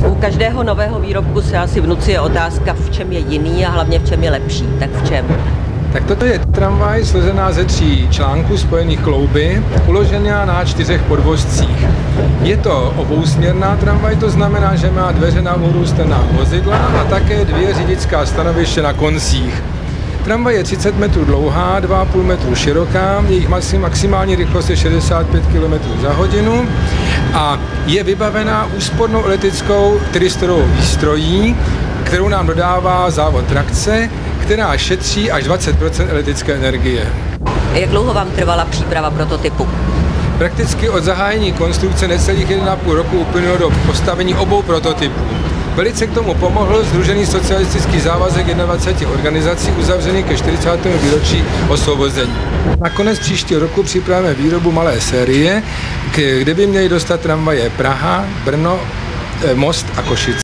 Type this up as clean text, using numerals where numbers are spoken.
U každého nového výrobku se asi vnucuje otázka, v čem je jiný a hlavně v čem je lepší. Tak v čem? Tak toto je tramvaj složená ze 3 článků spojených klouby, uložená na 4 podvozcích. Je to obousměrná tramvaj, to znamená, že má dveře na obrůstená vozidla a také 2 řidičská stanoviště na koncích. Tramvaj je 30 metrů dlouhá, 2,5 metru široká, jejich maximální rychlost je 65 km za hodinu a je vybavená úspornou elektrickou 4-strorovou výstrojí, kterou nám dodává závod Trakce, která šetří až 20% elektrické energie. Jak dlouho vám trvala příprava prototypu? Prakticky od zahájení konstrukce necelých 1,5 roku uplynulo do postavení obou prototypů. Velice k tomu pomohl Sdružený socialistický závazek 21 organizací uzavřený ke 40. výročí osvobození. Na konec příštího roku připravíme výrobu malé série, kde by měly dostat tramvaje Praha, Brno, Most a Košice.